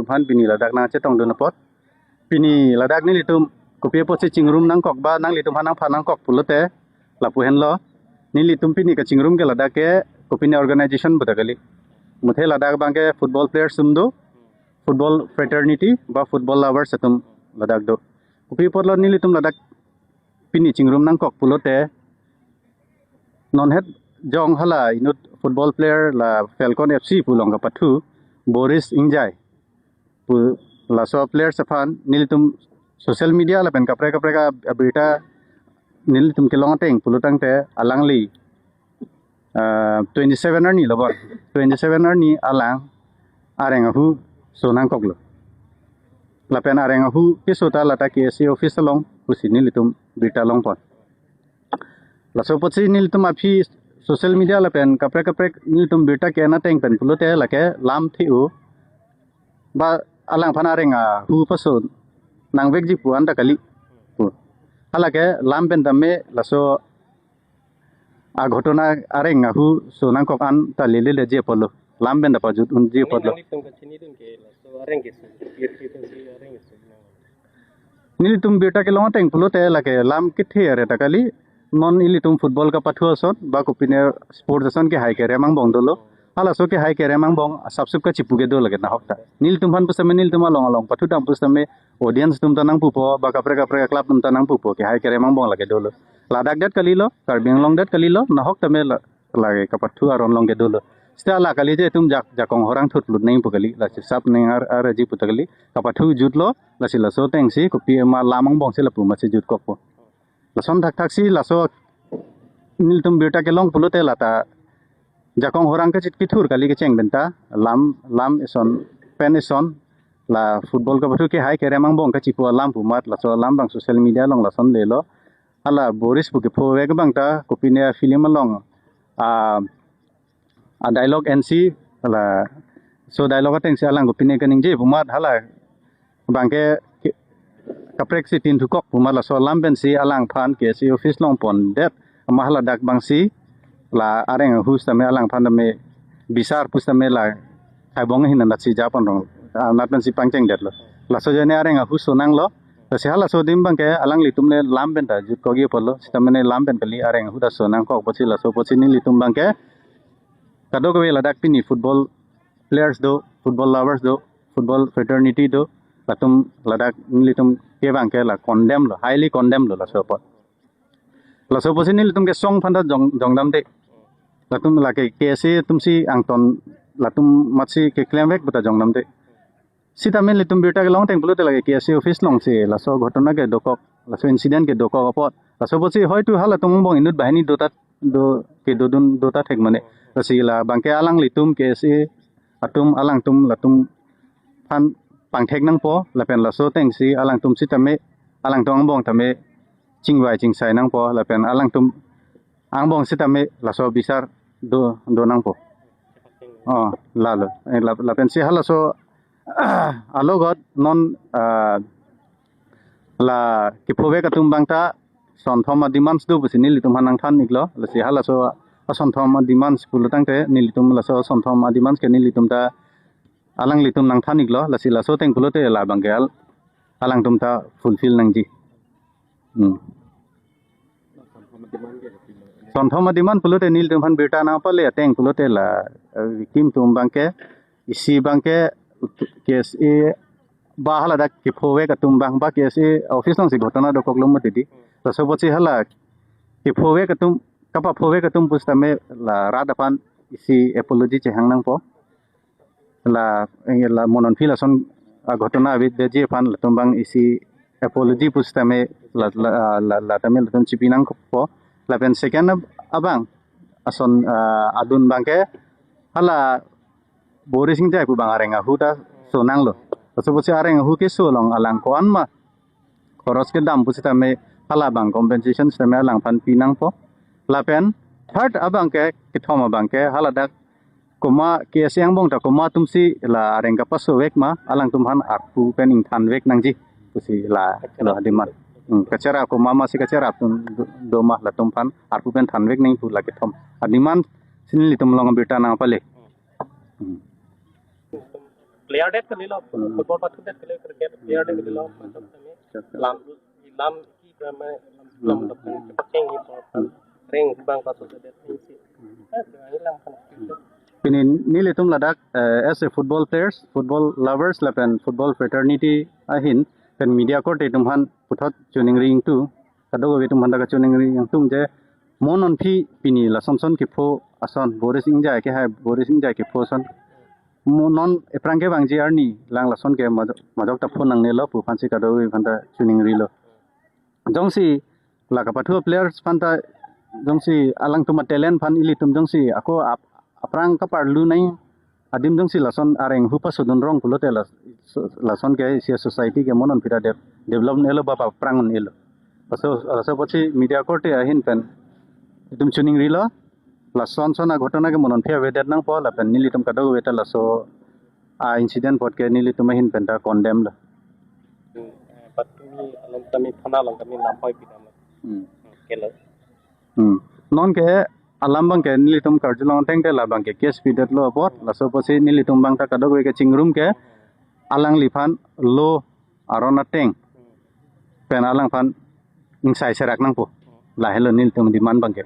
พันปีนี้ระดักนาจะต้องเดินปอดปีนี้ระดักนี่ลิตุมกุเปียปอดจิงรุมนังกอกบ้านังลิตุมพันนังพานังกอกปุลเตลาปูเห็นล้อนี่ลิตุมปีนี้ก็จิงรุมเกระดักเกกุปีนี้ organization บุตรกะลิมุเทระดักบางเก football players ซุมโด football fraternity บา football lovers ตุมระดักโดกุปีปอดล้อนี่ลิตุมระดักปีนี้จิงรุมนังกอกปุลเตนอนเฮ็ดจองหลายนุด football player la Falcon FC ปูลองกับปัทุBoris Injai pu la so player safan nilitum social media la pen kapre ka berita nilitum kelong teng pulutang te alangli 27 ni lobor 27 ni alang areng hu sonang koklo la pen areng hu kisota lata KSC office long pusi nilitum berita long pon la so potsi nilitum api social media la pen kapre nilitum berita kena teng pen pulute la ke lam thiu ba alang phana renga hu pason nang vek ji puan ta kali pu hala ke lam pen tamme la so a ghotona arenga hu so nang kok an ta lele le je polo lam pen da pajut un je polo nilitum berita ke long teng pulute la ke lam kithe are ta kali non ilitum football ka pathu asot ba kopine sports ason ke hai ke remang bong dolo hala so ke hai ke remang bong subscribe ka chipuge do lage na hokta nilitum han pusame nilitum along pathu tam pusame audience tum tanang pupo ba kapre club tum tanang pupo ke hai ke remang bong lage dolo ladak dat kalilo karbing long dat kalilo na hokta me lage ka pathu aron long ge dolo sta la kali je tum jakong horang thut lut nei pukali la sap nei ar ji putakali ka pathu jutlo la sila so tengsi kopi ma lamang bong se la pu ma se jut kokpo lason thak si laso nilitum berita ke long pulote lata jakong horang ke chitkithur kali ke cheng benta lam ison pen ison la football ka bathu ke hai ke remang bong ka chipu lam pumat laso lam bang social media long lason lelo ala boris bu ke phowe ke bangta kopine film long a dialogue nc la so dialogue teng se alang kopine ke ning je pumat hala bangke kaprek si tin thukok puma la so lamben si alang phan ke si office long pon det mahala dak bangsi la areng hus tame alang phan me bisar pustame la khaibong hin na si japon rong natman si pangcheng det lo la so jene areng hus sonang lo ta si hala so dim bang ke alang litum le lamben ta jut ko gi polo sitamene lamben kali areng hu da sonang ko pochi la so pochi ni litum bang ke kado ko la dak pini football players do football lovers do football fraternity do latum ladak nilitum ke bang ke la condemn lo highly condemn lo la so posin nilitum ke song phanda jongdam de latum la ke se tumsi angton latum matsi ke claim vek bata jongdam de sitamen litum berita ke long teng pulote la ke se office long se la so ghotona ke dokok la so incident ke dokok apot la so posi hoitu hala tum bong inut bahini dota thek mane la sila bangke alang litum ke se atum alang tum latum phan pangthek nang po la pen la so teng si alang tum si tame alang tong bong tame chingwai chingsai nang po la pen alang tum ang bong si tame la so bisar do nang po la pen si hala so alogot non la ki phove ka tum bangta son thoma demands do busi nilitum hanang than iklo la si hala so son thoma demands pulutang te nilitum la so son thoma demands ke nilitum ta alang litum nang thanik lo la sila so teng pulote la banggal alang tum ta fulfill nang ji son thoma demand pulote nil tum han berita na pale teng pulote la victim tum bangke isi bangke kes e bahala dak ke phowe ka tum bang ba kes e office nang si ghotona do koklum mati la so pochi hala ke phowe ka tum kapa phowe ka tum pustame la radapan isi apology che hang nang po la monon filason ghotona bit je pan tumbang isi apology pustame la tamil ton chipinang ko la pen second abang ason adun bangke hala borising jai pu bang arenga huda sonang lo so pochi arenga hu ke so long alang ko anma khoros ke dam pustame hala bang compensation stame alang pan pinang po la pen third abang ke thoma bang ke hala dak koma ke siang bong ta koma tumsi la areng ka paso wek ma alang tumhan arpu pening than wek nangji pusi la lo dimat kachara koma ma si kachara tum do ma la tumpan arpu pen than wek ning pu la ke thom adiman sinili tum long berita na pale player det kan lilo football pat det kan cricket player det kan lilo macam ni lam ki brama lam dok paceng ni ring bang pas det ni lam kan Pini nili tum ladak as a football players, football lovers lapen football fraternity ahin pen media court tum han puthot tuning ring tu kado we tum han da tuning ring tum je monon phi pini la sonson ki pho ason boris ingjai ke hai boris ingjai ke pho son non eprangke bangji arni lang la son ke majok ta phon nang ne lo pu phansi kado we phanta tuning ri lo jongsi la ka pathu players phanta jongsi alang tuma talent phan ili tum jongsi ako aprang ka parlu nai adim jongsi lason areng hupa sudun rong pulote lason ke sia society ke monon pira develop nelo bapa prangon elo aso pachi media court ahin pen itum tuning rilo lason sona ghotona ke monon phia wedet nang pola pen nilitum kado weta laso a incident pot ke nilitum ahin pen ta condemn la pat mi alam tami phana lang kami lampoi pidam kelo non ke alam bang ke nilitum karjulong teng te la bang ke case pidet lo pot laso pachi nilitum bang ta kado ke chingrum ke alang liphan lo arona teng pen alang phan ingsai serak nang po la helo nilitum di man bang ke